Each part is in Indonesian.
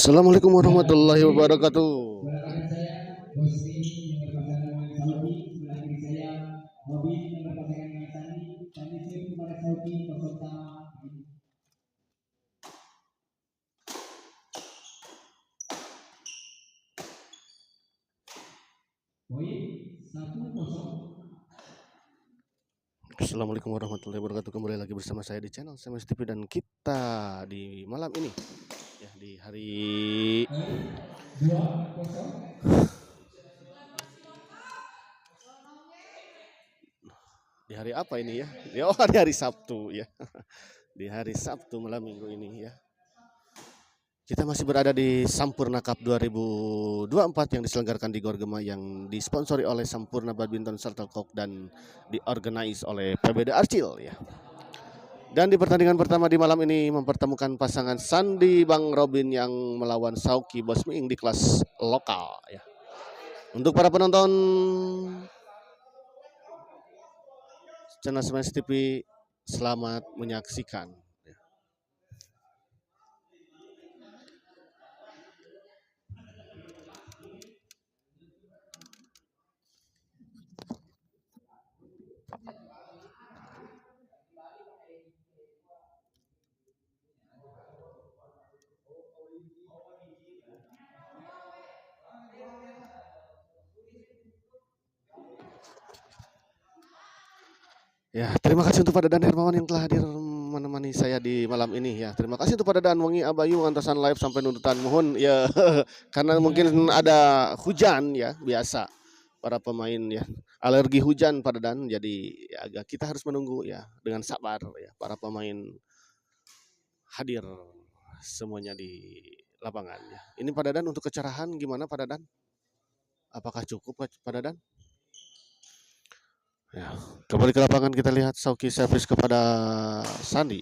Assalamualaikum warahmatullahi wabarakatuh. Belakang saya Husni yang berpasangan dengan Saudi, sebelah kiri saya Robin yang berpasangan dengan Sandi. Kami siap kepada Saudi peserta poin 1-0. Assalamualaikum warahmatullahi wabarakatuh. Kembali lagi bersama saya di channel SMS TV dan kita di malam ini ya di hari 2-0. di hari apa ini ya? Oh, di hari Sabtu ya. Di hari Sabtu malam minggu ini ya. Kita masih berada di Sampurna Cup 2024 yang diselenggarakan di Gor Gema yang disponsori oleh Sampurna Badminton Shuttlecock dan diorganize oleh PBD Arcil ya. Dan di pertandingan pertama di malam ini mempertemukan pasangan Sandi Bang Robin yang melawan Sauki Bos Miing di kelas lokal ya. Untuk para penonton channel SMS TV, selamat menyaksikan. Ya, terima kasih untuk Pak Dadan Hermawan yang telah hadir menemani saya di malam ini ya. Terima kasih untuk Pak Dadan Wengi Abayu mengantarkan live sampai nuntutan mohon ya karena mungkin ada hujan ya biasa para pemain ya alergi hujan Pak Dadan jadi ya, agak kita harus menunggu ya dengan sabar ya para pemain hadir semuanya di lapangan ya. Ini Pak Dadan untuk kecerahan gimana Pak Dadan? Apakah cukup Pak Dadan? Ya, kembali ke lapangan kita lihat Sauki servis kepada Sandi.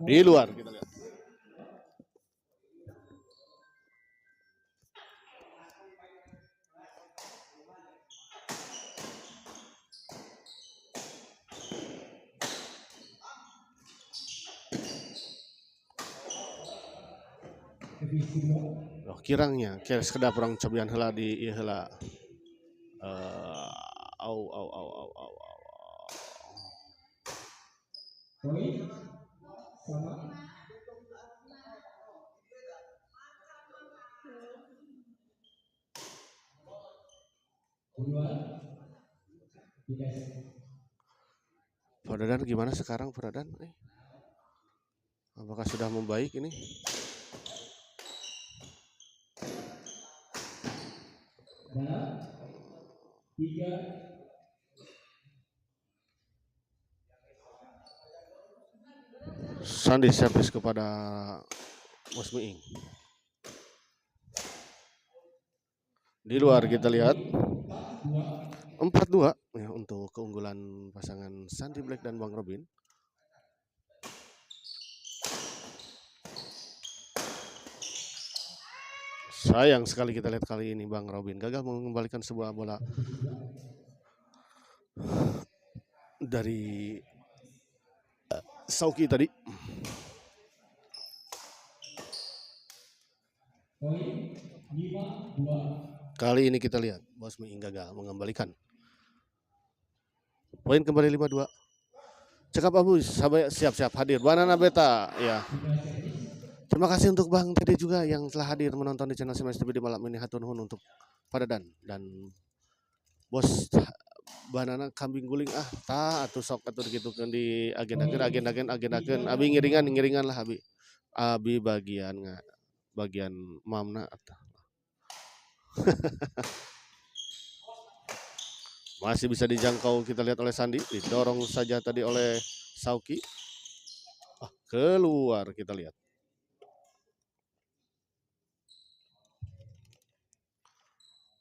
Di luar kita lihat. Oh, kirangnya kira sekedar perang cobian heula di ieu heula. Au. Poin sama. Pak Dadan gimana sekarang Pak Dadan? Apakah sudah membaik ini? Sandi servis kepada Bos Miing. Di luar kita lihat 4-2 ya untuk keunggulan pasangan Sandi Black dan Bang Robin. Sayang sekali kita lihat kali ini Bang Robin gagal mengembalikan sebuah bola dari Sauki tadi. Kali ini kita lihat Bos Miing gagal mengembalikan. Poin kembali 5-2. Cekap Abu, siap-siap hadir. Banana Beta ya. Terima kasih untuk Bang Dede juga yang telah hadir menonton di channel SMS TV di malam ini. Hatur nuhun untuk Pak Dadan dan Bos Banana kambing guling atuh sok atuh digitukeun di agendakeun abi ngiringan lah abi bagian mamna masih bisa dijangkau kita lihat oleh Sandi, didorong saja tadi oleh Sauki. Keluar kita lihat.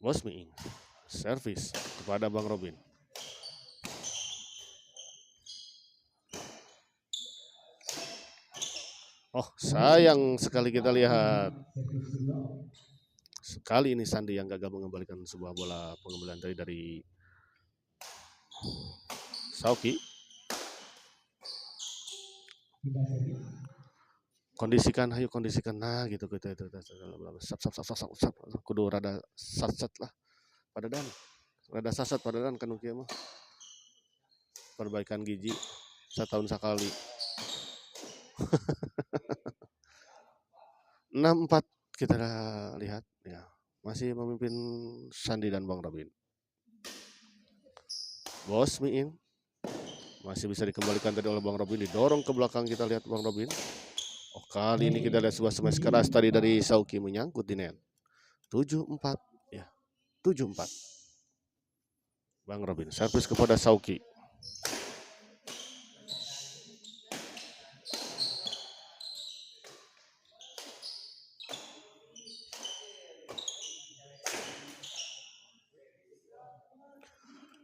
Bos Miing servis kepada Bang Robin. Oh, sayang sekali kita lihat. Sekali ini Sandi yang gagal mengembalikan sebuah bola pengembalian dari Sauki. Kita servis. Kondisikan, hayu kondisikan, nah gitu gitu itu sap sap sap sap sap sap kudu rada sat lah padadan, rada sasat padadan kan kieu mah perbaikan gigi setahun sekali. 6-4 kita lihat ya, masih memimpin Sandi dan Bang Robin. Bos Miing masih bisa dikembalikan tadi oleh Bang Robin, didorong ke belakang, kita lihat Bang Robin. Oh, kali ini kita lihat sebuah smash keras tadi dari Sauki menyangkut di net. 7-4 ya. 7-4. Bang Robin servis kepada Sauki.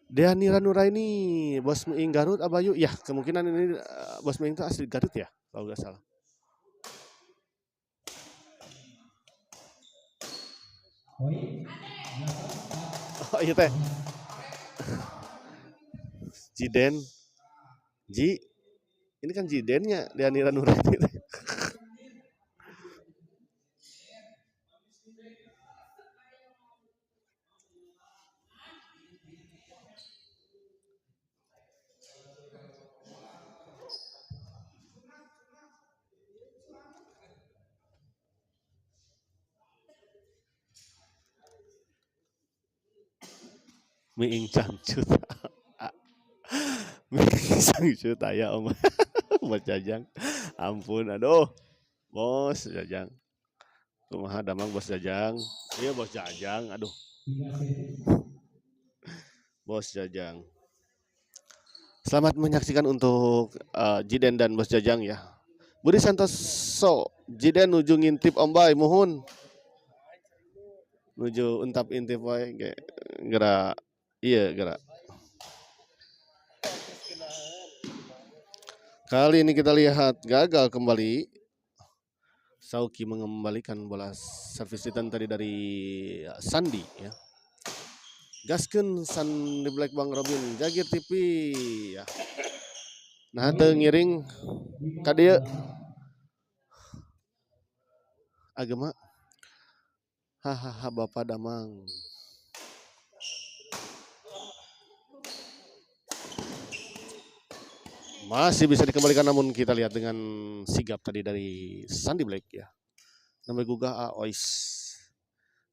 Deanira Nuraini, Bos Miing Garut Abayu. Ya, kemungkinan ini Bos Miing itu asli Garut ya, kalau nggak salah. Poin. Oh iya teh. Jiden. Ji. Ini kan Jidennya Deanira Nuraini. Miing Cangcut. Miing Cangcut aya Om. Bos Jajang. Ampun, aduh. Bos Jajang. Kumaha damang Bos Jajang. Iya Bos Jajang, aduh. Kita servis. Bos Jajang. Selamat menyaksikan untuk Jiden dan Bos Jajang ya. Budi Santoso, Jiden nuju ngintip Om Bay, muhun. Nuju untap intip wae geura iya geura. Kali ini kita lihat gagal kembali. Sauki mengembalikan bola servis return tadi dari Sandi ya. Gaskeun Sandi Black Bang Robin Jagir TV ya. Nah teu ngiring ka dieu agama hahaha Bapak Damang. Masih bisa dikembalikan namun kita lihat dengan sigap tadi dari Sandi Black ya. Namanya gugah Ois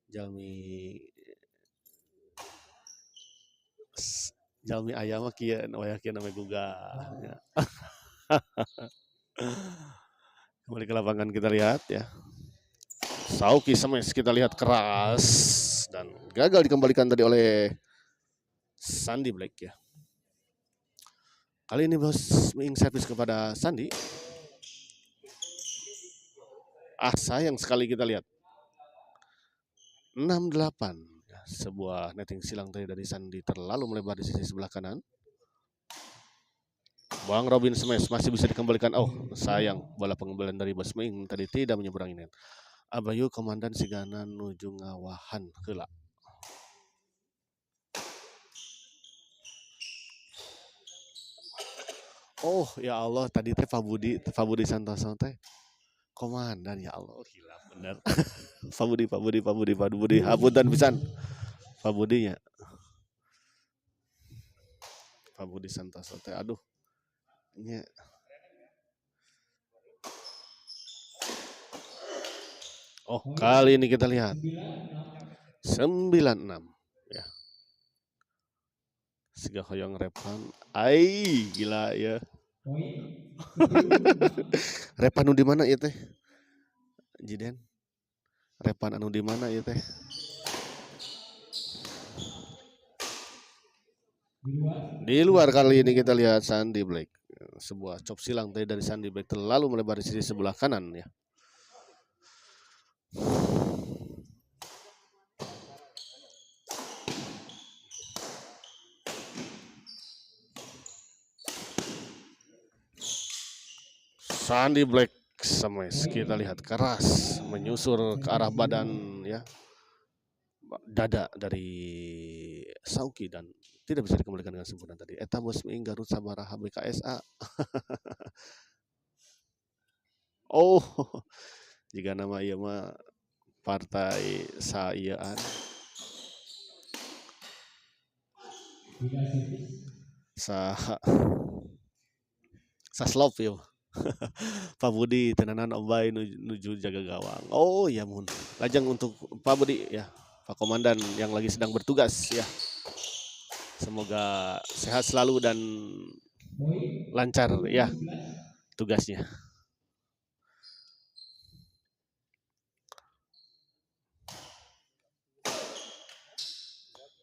Jalmi ayam mah kieu namanya gugah. Ya. Kembali ke lapangan kita lihat ya. Sauki smash kita lihat keras dan gagal dikembalikan tadi oleh Sandi Black ya. Kali ini Bos Miing servis kepada Sandi. Sayang sekali kita lihat. 6-8. Ya, sebuah netting silang tadi dari Sandi terlalu melebar di sisi sebelah kanan. Bang Robin smash masih bisa dikembalikan. Oh, sayang bola pengembalian dari Bos Miing tadi tidak menyeberangi net. Abayu komandan sigana nuju ngawahan heula. Oh ya Allah, tadi teh Pak Budi Santoso teh komandan, ya Allah, hilaf bener. Pak Budi hapunten pisan. Pak Budi nya. Pak Budi Santoso teh aduh. Nya. Oh, kali ini kita lihat 9-6 ya. Siga hoyong Repan. Gila ya. Repan anu di mana ieu teh? Jiden. Repan anu di mana ieu teh? Di luar kali ini kita lihat Sandi Black. Sebuah chop silang tadi dari Sandi Black terlalu melebar di sisi sebelah kanan ya. Sandi Black smash kita lihat keras menyusur ke arah badan ya, dada dari Sauki dan tidak bisa dikembalikan dengan sempurna tadi. Eta Bos Miing Garut Sabaraha BKSA. Oh, jika nama ieu mah partai saieuan Tidak servis. sa saslop ieu mah. Pak Budi tenanan ombay nuju jaga gawang. Oh ya mun. Lajang untuk Pak Budi ya, Pak Komandan yang lagi sedang bertugas ya. Semoga sehat selalu dan Poin lancar ya 11. tugasnya.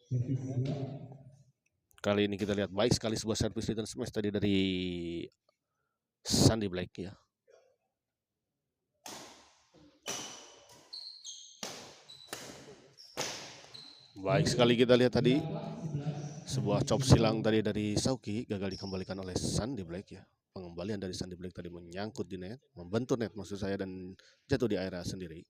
Servis kedua. Kali ini kita lihat baik sekali sebuah servis return smash tadi dari Sandy Black ya. Baik sekali kita lihat tadi 8-11. sebuah chop silang tadi dari Sauki gagal dikembalikan oleh Sandy Black ya. Pengembalian dari Sandy Black tadi menyangkut di net, membentur net maksud saya dan jatuh di area sendiri.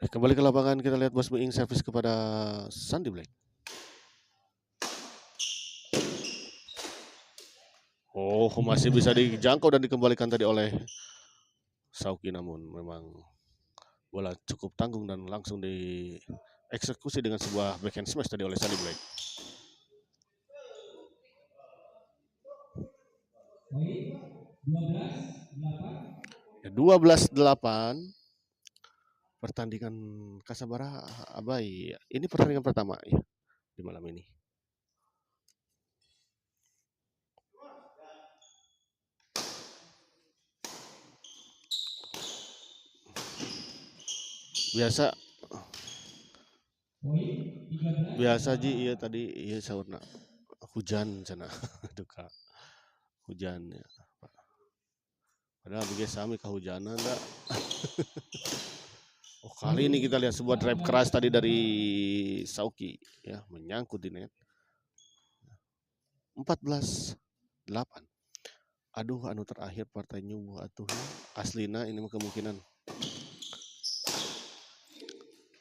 Kembali ke lapangan kita lihat Bos Muing servis kepada Sandy Black. Oh, masih bisa dijangkau dan dikembalikan tadi oleh Sauki, namun memang bola cukup tanggung dan langsung dieksekusi dengan sebuah backhand smash tadi oleh Sandy Black. Poin 12-8. 12-8. Pertandingan Kasabara Abai. Ini pertandingan pertama ya di malam ini. Biasa Poin 13. biasa ji iya tadi iya saurna hujan cenah duka hujan ya. Padahal begitu sami kehujanan dah. Oh, kali ini kita lihat sebuah drive keras tadi dari Sauki ya, menyangkut di net. 14-8. Aduh, anu terakhir partai nyubuh atuh aslina ini mah kemungkinan.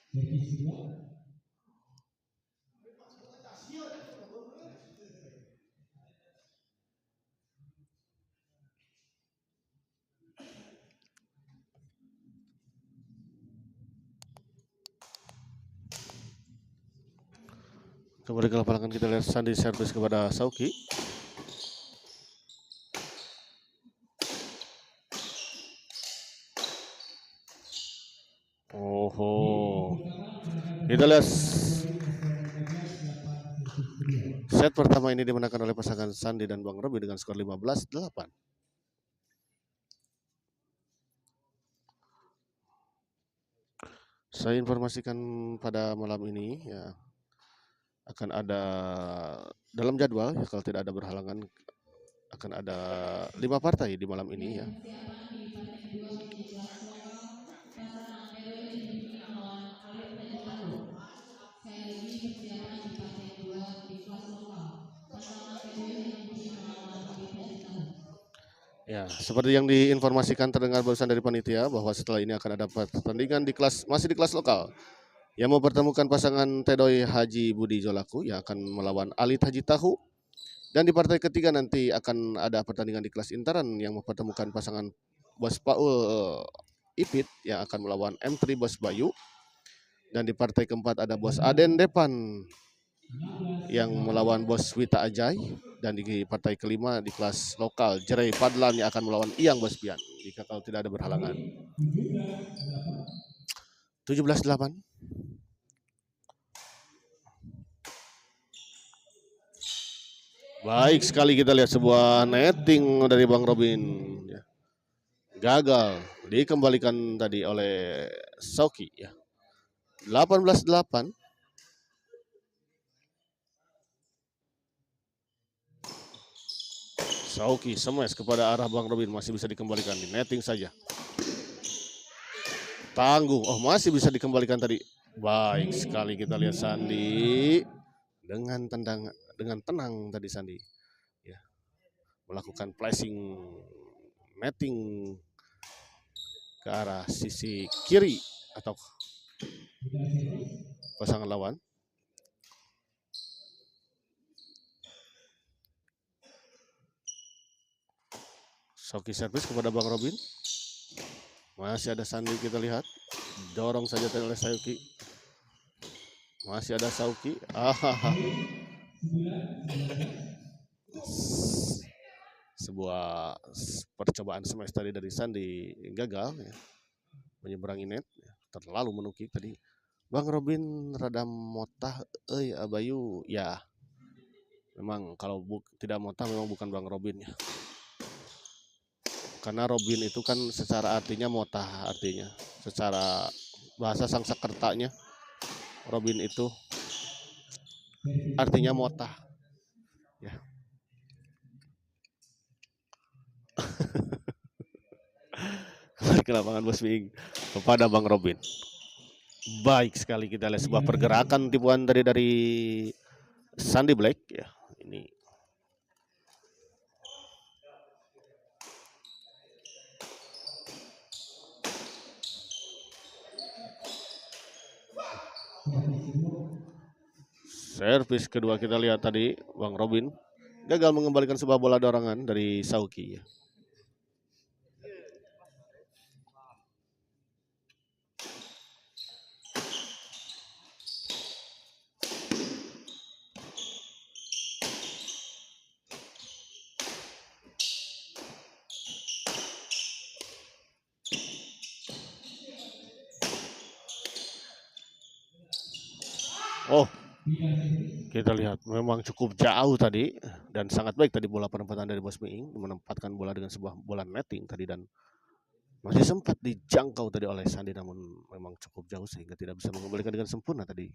Servis kedua. Kembali ke lapangan kita lihat Sandy servis kepada Sauki. Oh, kita lihat set pertama ini dimenangkan oleh pasangan Sandy dan Bang Robi dengan skor 15-8. Saya informasikan pada malam ini ya akan ada dalam jadwal ya kalau tidak ada berhalangan akan ada 5 partai di malam ini ya. Ya, seperti yang diinformasikan terdengar barusan dari panitia bahwa setelah ini akan ada pertandingan masih di kelas lokal yang mempertemukan pasangan Tedoy Haji Budi Jolaku yang akan melawan Alit Haji Tahu, dan di partai ketiga nanti akan ada pertandingan di kelas interan yang mempertemukan pasangan Bos Paul Ipit yang akan melawan M3 Bos Bayu, dan di partai keempat ada Bos Aden Depan yang melawan Bos Wita Ajay, dan di partai kelima di kelas lokal Jerai Padlan yang akan melawan Iyang Bos Pian jika kalau tidak ada berhalangan. 17-8. Baik sekali kita lihat sebuah netting dari Bang Robin ya. Gagal dikembalikan tadi oleh Sauki ya. 18-8. Sauki smash kepada arah Bang Robin, masih bisa dikembalikan di netting saja. Tangguh, oh masih bisa dikembalikan tadi. Baik sekali kita lihat Sandi dengan tenang tadi Sandi. Ya. melakukan flashing netting ke arah sisi kiri atau pasangan lawan. Sauki servis kepada Bang Robin. Masih ada Sandi, kita lihat. Dorong saja tadi oleh Sauki. Masih ada Sauki. Sebuah percobaan smash tadi dari Sandi gagal ya. Menyeberangi net ya. Terlalu menukik tadi. Bang Robin rada motah Abayu ya. Memang kalau tidak motah memang bukan Bang Robin ya. Karena Robin itu kan secara artinya motah, artinya secara bahasa Sangsakertanya Robin itu artinya motah ya. Kembali ke lapangan Bos Bing kepada Bang Robin. Baik sekali, kita lihat sebuah pergerakan tipuan tadi dari Sandy Black ya. Ini servis kedua, kita lihat tadi Bang Robin gagal mengembalikan sebuah bola dorongan dari Sauki ya. Oh, kita lihat memang cukup jauh tadi dan sangat baik tadi bola penempatan dari Bos Miing, menempatkan bola dengan sebuah bola netting tadi dan masih sempat dijangkau tadi oleh Sandi, namun memang cukup jauh sehingga tidak bisa mengembalikan dengan sempurna tadi.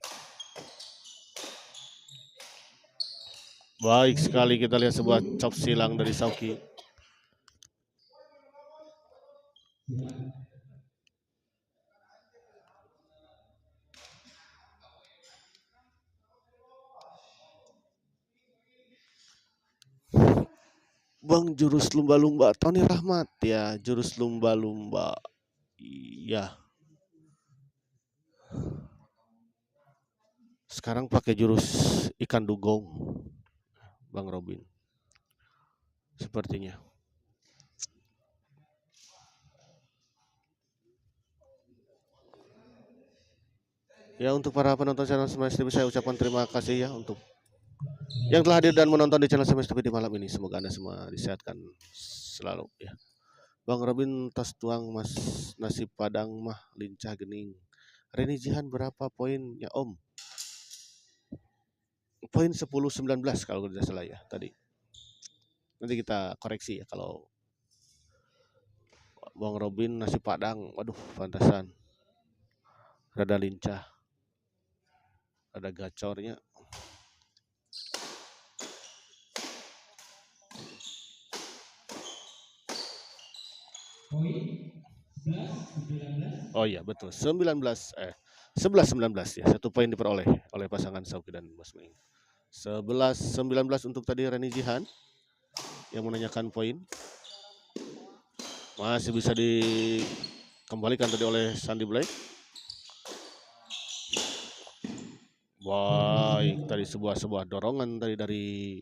Baik sekali, kita lihat sebuah chop silang dari Sauki. Bang, jurus lumba-lumba Tony Rahmat ya, jurus lumba-lumba. Iya. Sekarang pakai jurus ikan dugong Bang Robin. Sepertinya. Ya, untuk para penonton channel Smash TV saya ucapkan terima kasih ya untuk yang telah hadir dan menonton di channel Smash TV di malam ini. Semoga Anda semua disehatkan selalu ya. Bang Robin tas tuang mas nasi padang mah lincah gening. Reni Jihan berapa poinnya Om? Poin 10-19 kalau tidak salah ya tadi. Nanti kita koreksi ya kalau Bang Robin nasi padang, waduh pantasan. Rada lincah. Ada gacornya. Oh iya betul, 11-19 ya. 1 poin diperoleh oleh pasangan Sauki dan Bos Ming. 11-19 untuk tadi Reni Jihan yang menanyakan poin. Masih bisa dikembalikan tadi oleh Sandy Black. Baik, tadi sebuah dorongan tadi dari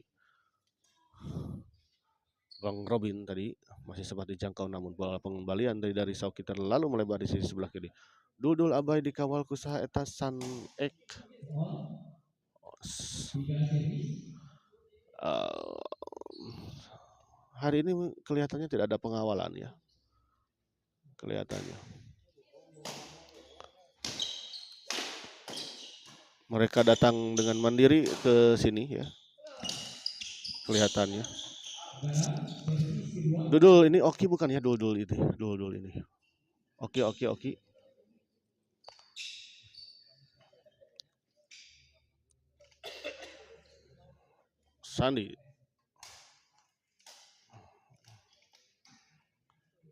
Bang Robin tadi masih sempat dijangkau, namun bola pengembalian dari Sauki terlalu melebar di sisi sebelah kiri. Dudul Abai dikawal kusaha eta San Ek. Hari ini kelihatannya tidak ada pengawalan ya. Kelihatannya. Mereka datang dengan mandiri ke sini ya. Kelihatannya. Dudul ini Oki bukan ya, Dudul itu. Dudul ini. Oki.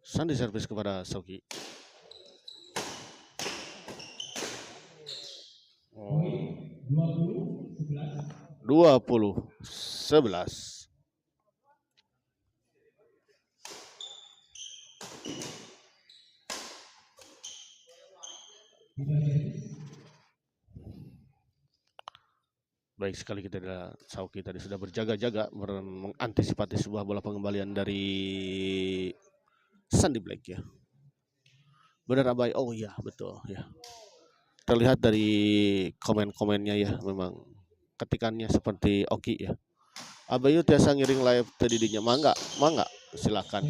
Sandi servis kepada Sauki. 20-11. Baik sekali kita Sauki tadi sudah berjaga-jaga mengantisipasi sebuah bola pengembalian dari Sandy Black ya. Benar Abai? Oh iya betul ya. Terlihat dari komen-komennya ya, memang ketikannya seperti Oki ya. Abayu tiasa ngiring live tadinya, mangga silakan.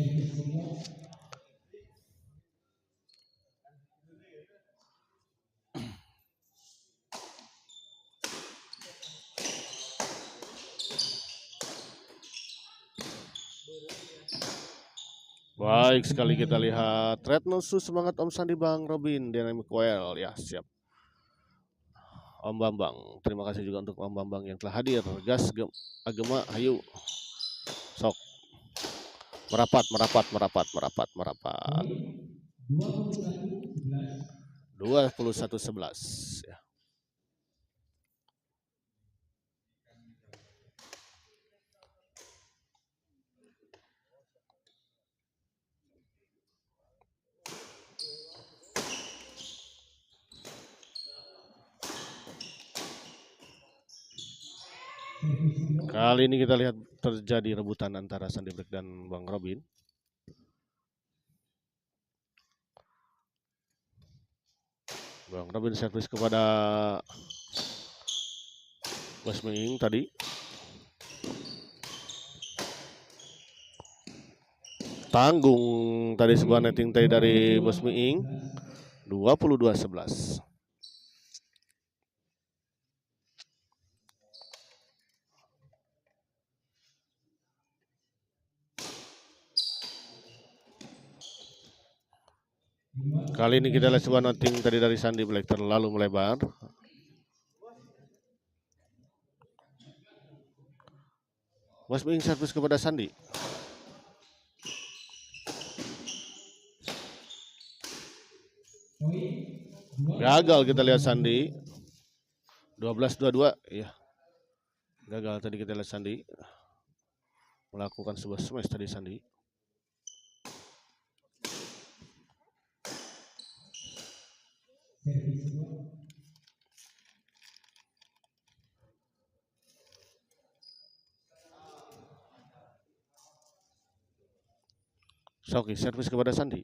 Baik sekali kita lihat Red Nosus, semangat Om Sandi, Bang Robin, Dynamic Well ya, siap. Om Bambang, terima kasih juga untuk Om Bambang yang telah hadir. Gas Agema, ayo sok merapat 21-11 ya. Kali ini kita lihat terjadi rebutan antara Sandy Black dan Bang Robin. Bang Robin servis kepada Bos Ming tadi. Tanggung tadi sebuah netting tadi dari Bos Ming. 22-11. Kali ini kita lihat sebuah noting tadi dari Sandy Black terlalu melebar. Bos Ming servis kepada Sandy. Gagal kita lihat Sandy. 12-22 ya. Gagal tadi kita lihat Sandy melakukan sebuah smash tadi Sandy. Sauki servis kepada Sandy.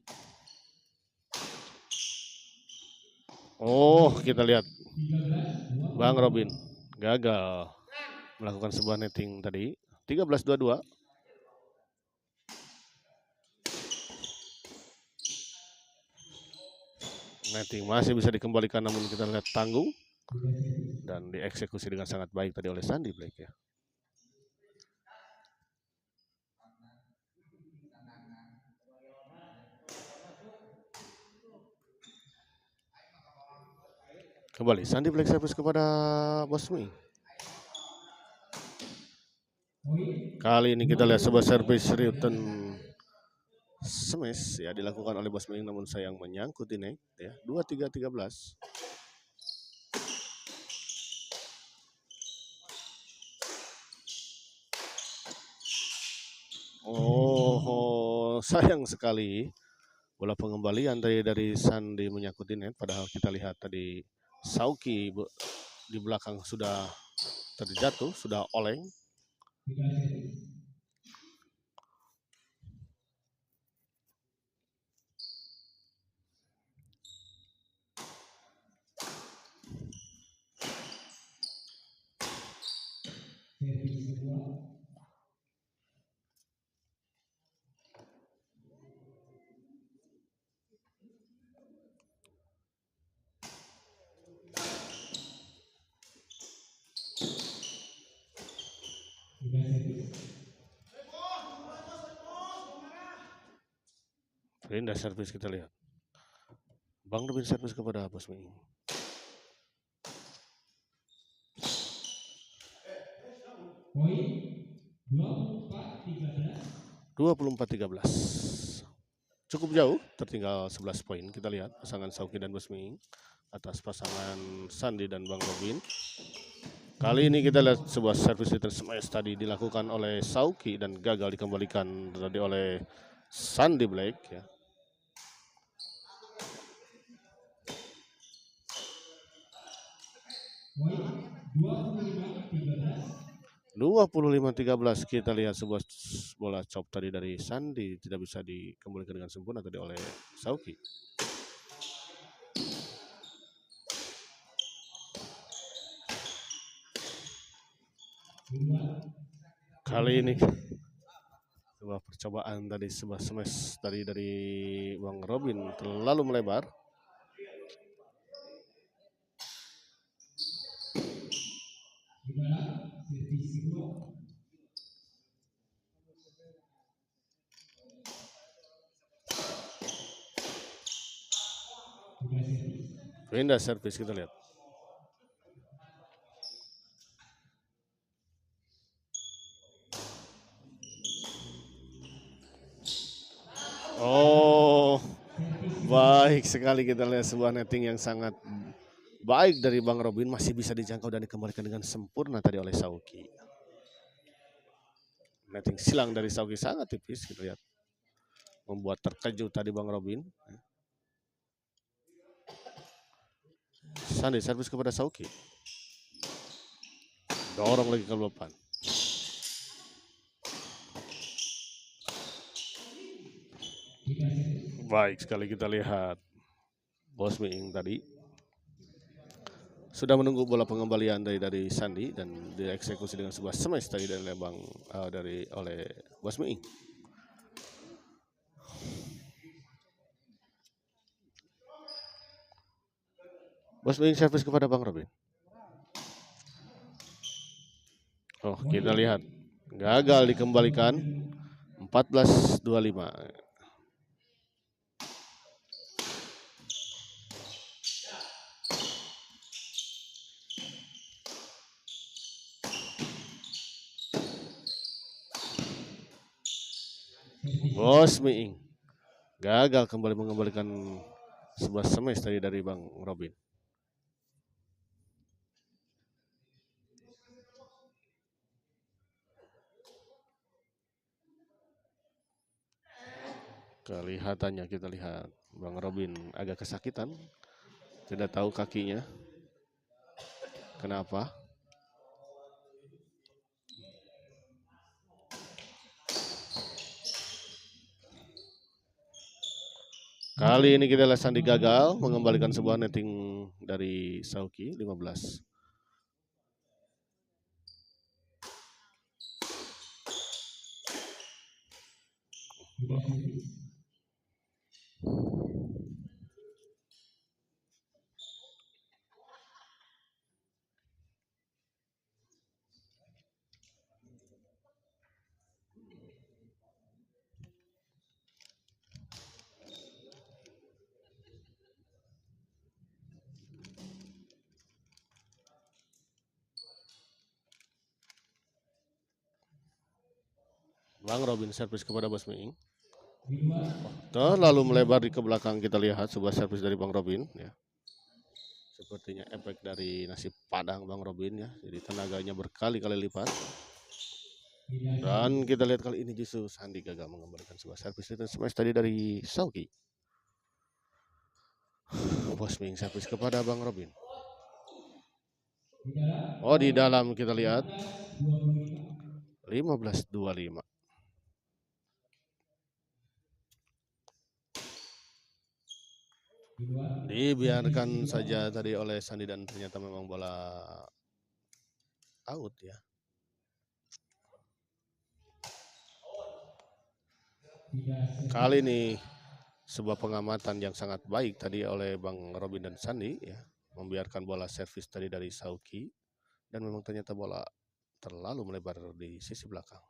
Oh, kita lihat Bang Robin gagal melakukan sebuah netting tadi. 13-22. Netting masih bisa dikembalikan, namun kita lihat tanggung dan dieksekusi dengan sangat baik tadi oleh Sandy Black ya. Kembali Sandy Black servis kepada Bos Ming. Kali ini kita lihat sebuah servis return smash ya dilakukan oleh Bos Ming, namun sayang menyangkut di net ya. 23-13. Oh, sayang sekali bola pengembalian dari Sandy menyangkut di net, padahal kita lihat tadi Sauki di belakang sudah terjatuh, sudah oleng. Indah servis kita lihat. Bang Robin servis kepada Bos Ming. Poin 24-13. Cukup jauh, tertinggal 11 poin. Kita lihat pasangan Sauki dan Bos Ming atas pasangan Sandy dan Bang Robin. Kali ini kita lihat sebuah servis return smash tadi dilakukan oleh Sauki dan gagal dikembalikan tadi oleh Sandy Black ya. Poin 25-13. 25-13. Kita lihat sebuah bola chop tadi dari Sandi tidak bisa dikembalikan dengan sempurna tadi oleh Sauki. Kali ini sebuah percobaan tadi, sebuah smash dari Bang Robin terlalu melebar. Pindah servis kita lihat. Oh, baik sekali kita lihat sebuah netting yang sangat baik dari Bang Robin, masih bisa dijangkau dan dikembalikan dengan sempurna tadi oleh Sauki. Netting silang dari Sauki sangat tipis, kita lihat. Membuat terkejut tadi Bang Robin. Sandi servis kepada Sauki. Dorong lagi ke depan. Baik sekali kita lihat. Bos Miing tadi sudah menunggu bola pengembalian dari Sandi dan dieksekusi dengan sebuah smash tadi dari oleh Bos Miing. Bos Miing servis kepada Bang Robin. Oh, kita lihat gagal dikembalikan. 14-25. Bos Miing gagal kembali mengembalikan sebuah smash tadi dari Bang Robin. Kelihatannya kita lihat Bang Robin agak kesakitan. Tidak tahu kakinya kenapa. Kali ini kita lihat Sandi gagal mengembalikan sebuah netting dari Sauki 15. Bang Robin servis kepada Bos Miing. Terlalu melebar di ke belakang, kita lihat sebuah servis dari Bang Robin ya. Sepertinya efek dari nasi padang Bang Robin ya. Jadi tenaganya berkali-kali lipat. Dan kita lihat kali ini justru Sandi gagal mengembalikan sebuah servis itu smash tadi dari Sauki. Bos Miing servis kepada Bang Robin. Oh, di dalam kita lihat 15-25. Dibiarkan saja tadi oleh Sandi dan ternyata memang bola out ya. Kali ini sebuah pengamatan yang sangat baik tadi oleh Bang Robin dan Sandi ya, membiarkan bola servis tadi dari Sauki dan memang ternyata bola terlalu melebar di sisi belakang.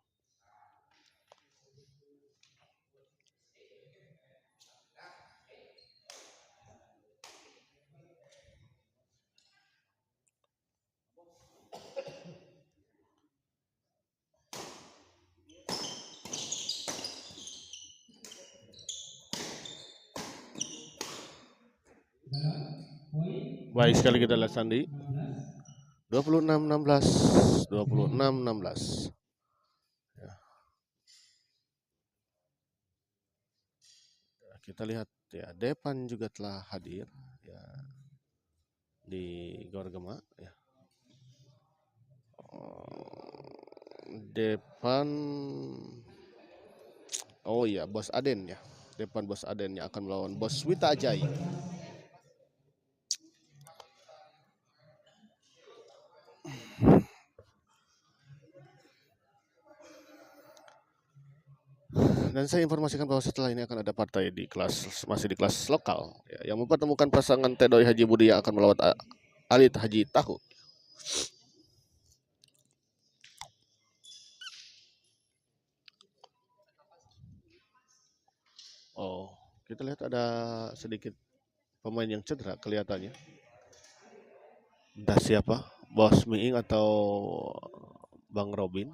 Baik sekali kita lihat Sandi. 26-16, 26-16. Ya. Kita lihat ya, Depan juga telah hadir ya di Gor Gema ya. Depan, oh iya, Bos Aden ya. Depan Bos Aden yang akan melawan Bos Wita Ajay. Dan saya informasikan bahwa setelah ini akan ada partai di kelas, masih di kelas lokal ya, yang mempertemukan pasangan Tedoy Haji Budi yang akan melawan Alit Haji Tahu. Oh, kita lihat ada sedikit pemain yang cedera kelihatannya. Entah siapa, Bos Miing atau Bang Robin.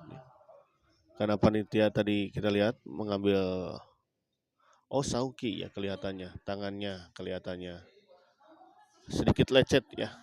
Karena panitia tadi kita lihat mengambil, oh Sauki ya kelihatannya, tangannya kelihatannya sedikit lecet ya.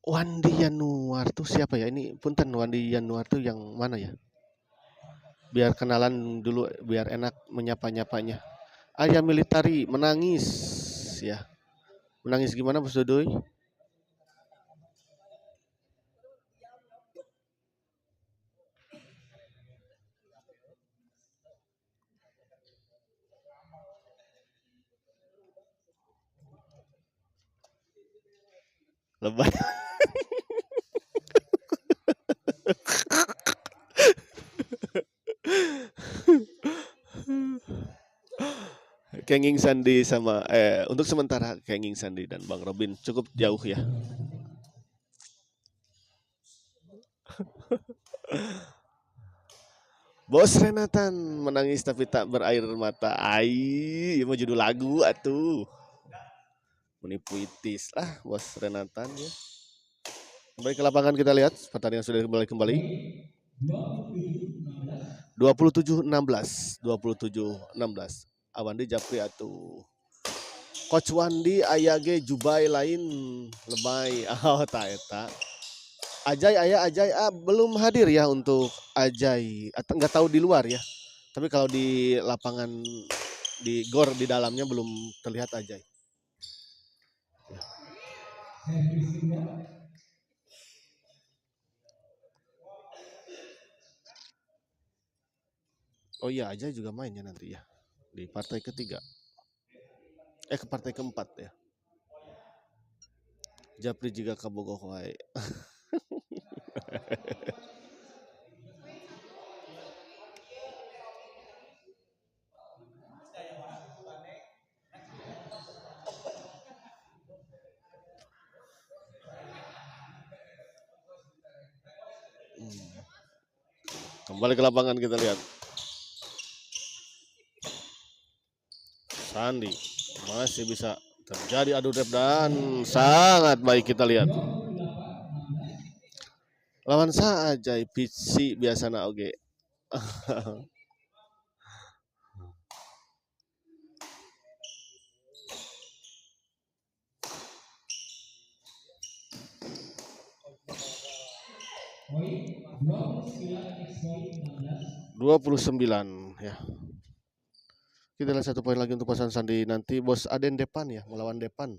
Wandi Yanuar tuh siapa ya? Ini punten, Wandi Yanuar tuh yang mana ya? Biar kenalan dulu, biar enak menyapa-nyapanya. Ayah militari menangis ya. Menangis gimana Bos Dodoy? Lebay. Kenging Sandi sama untuk sementara Kenging Sandi dan Bang Robin cukup jauh ya. Bos Renatan menangis tapi tak berair mata. Ai, ini mau judul lagu atuh. Menipu itis lah Bos Renatan ya. Kembali ke lapangan kita lihat pertandingan sudah kembali. 27-16. 27-16. Awandi Japri atuh. Coach Wandi ayage Jubai lain lebay. Oh tak eta. Ajay ayah Ajay belum hadir ya untuk Ajay. Atau nggak tahu di luar ya. Tapi kalau di lapangan di gor di dalamnya belum terlihat Ajay. Oh iya Ajay juga main ya nanti ya di partai ketiga. Ke partai keempat ya. Japri juga kabogoh wae. Kembali ke lapangan kita lihat. Sandi masih bisa terjadi adu rep dan sangat baik kita lihat. Lawan saja PC biasana oge. Poin 29 29 ya. Kita lihat satu poin lagi untuk pasangan Sandi nanti Bos Aden Depan ya melawan Depan.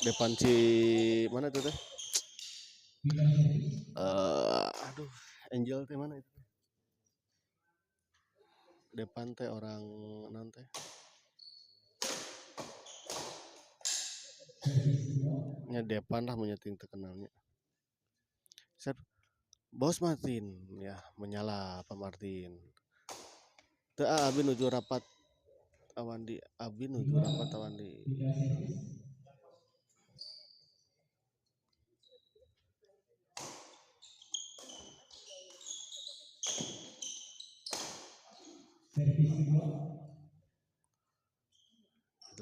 Depan si mana itu teh? Aduh, Angel teh mana itu? Depan teh orang nanti. Ya Depan lah menyeting terkenalnya. Bos Martin ya menyala Pak Martin. Teu abi nuju rapat awandi, abi nuju rapat awandi. Pindah servis. Servis kedua.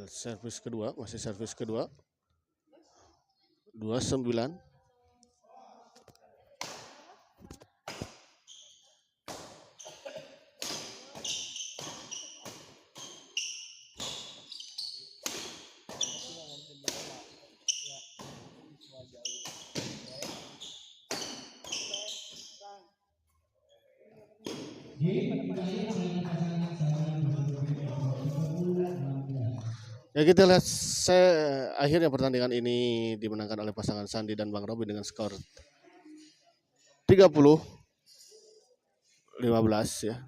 Servis kedua, masih servis kedua. 29. Game terakhir adalah pasangan Sandi nomor 16. Ya kita lihat akhirnya pertandingan ini dimenangkan oleh pasangan Sandi dan Bang Robin dengan skor 30-15 ya.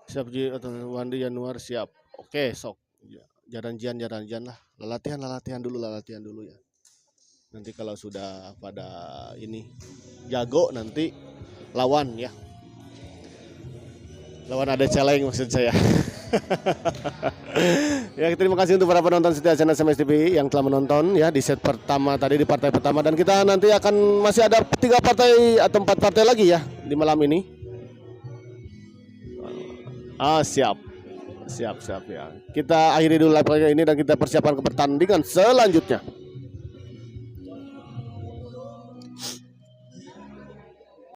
Siap Ji atau Wandi Januar siap. Oke, sok. Jaran-jian lah. Latihan dulu ya. Nanti kalau sudah pada ini jago nanti lawan ya. Lawan ada celeng maksud saya. Ya, terima kasih untuk para penonton setia channel SMS TV yang telah menonton ya di set pertama tadi, di partai pertama, dan kita nanti akan masih ada 3 partai atau 4 partai lagi ya di malam ini. Siap ya. Kita akhiri dulu live ini dan kita persiapkan ke pertandingan selanjutnya.